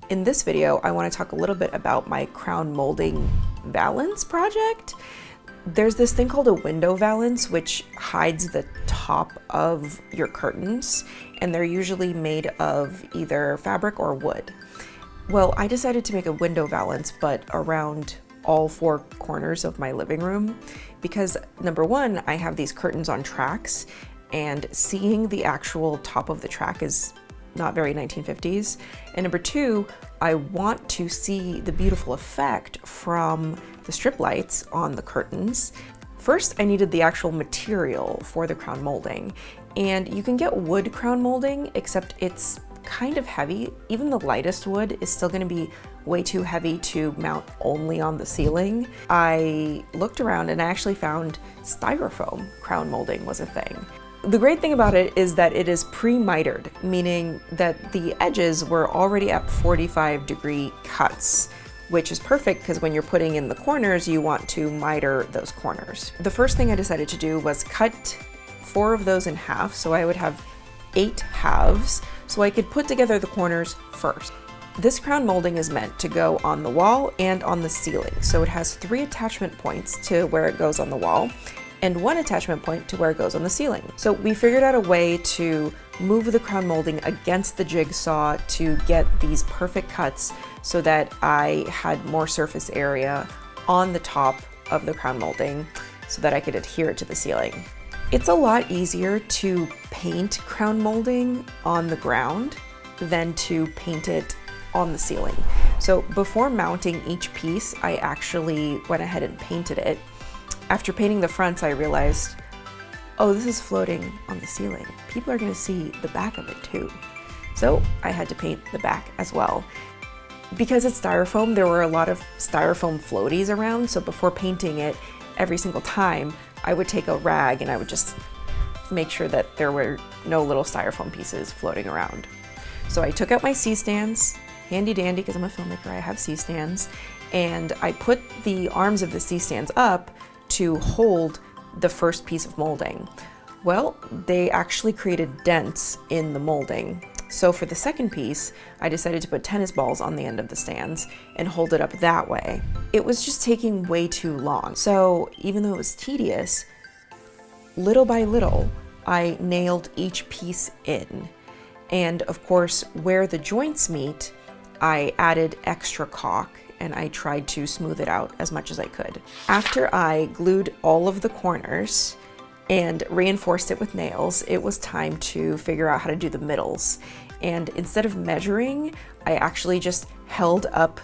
In this video, I want to talk a little bit about my crown molding valance project. There's this thing called a window valance, which hides the top of your curtains, and they're usually made of either fabric or wood. Well, I decided to make a window valance, but around all four corners of my living room, because number one, I have these curtains on tracks, and seeing the actual top of the track is not very 1950s. And number two, I want to see the beautiful effect from the strip lights on the curtains. First, I needed the actual material for the crown molding, and you can get wood crown molding, except it's kind of heavy. Even the lightest wood is still going to be way too heavy to mount only on the ceiling. I looked around and I actually found styrofoam crown molding was a thing. The great thing about it is that it is pre-mitered, meaning that the edges were already at 45-degree cuts, which is perfect because when you're putting in the corners, you want to miter those corners. The first thing I decided to do was cut 4 of those in half, so I would have 8 halves, so I could put together the corners first. This crown molding is meant to go on the wall and on the ceiling, so it has 3 attachment points to where it goes on the wall, and 1 attachment point to where it goes on the ceiling. So we figured out a way to move the crown molding against the jigsaw to get these perfect cuts so that I had more surface area on the top of the crown molding so that I could adhere it to the ceiling. It's a lot easier to paint crown molding on the ground than to paint it on the ceiling. So before mounting each piece, I actually went ahead and painted it. After painting the fronts, I realized, oh, this is floating on the ceiling. People are gonna see the back of it too. So I had to paint the back as well. Because it's styrofoam, there were a lot of styrofoam floaties around, so before painting it, every single time, I would take a rag and I would just make sure that there were no little styrofoam pieces floating around. So I took out my C-stands, handy dandy, because I'm a filmmaker, I have C-stands, and I put the arms of the C-stands up to hold the first piece of molding. Well, they actually created dents in the molding. So for the second piece, I decided to put tennis balls on the end of the stands and hold it up that way. It was just taking way too long. So even though it was tedious, little by little, I nailed each piece in. And of course, where the joints meet, I added extra caulk and I tried to smooth it out as much as I could. After I glued all of the corners and reinforced it with nails, it was time to figure out how to do the middles. And instead of measuring, I actually just held up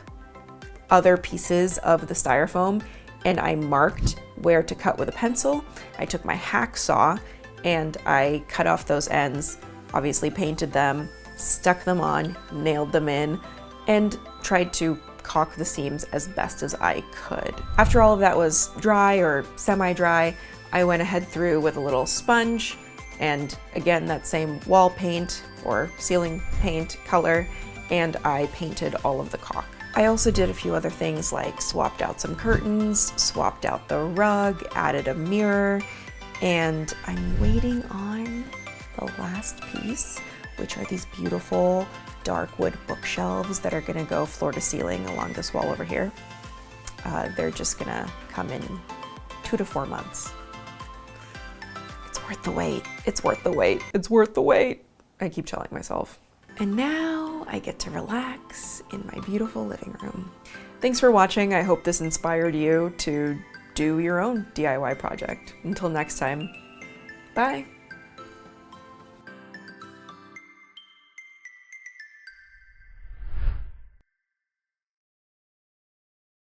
other pieces of the styrofoam and I marked where to cut with a pencil. I took my hacksaw and I cut off those ends, obviously painted them, stuck them on, nailed them in, and tried to caulk the seams as best as I could. After all of that was dry or semi-dry, I went ahead through with a little sponge and again that same wall paint or ceiling paint color, and I painted all of the caulk. I also did a few other things like swapped out some curtains, swapped out the rug, added a mirror, and I'm waiting on the last piece, which are these beautiful dark wood bookshelves that are gonna go floor to ceiling along this wall over here. They're just gonna come in 2 to 4 months. It's worth the wait. It's worth the wait. It's worth the wait. I keep telling myself. And now I get to relax in my beautiful living room. Thanks for watching. I hope this inspired you to do your own DIY project. Until next time, bye.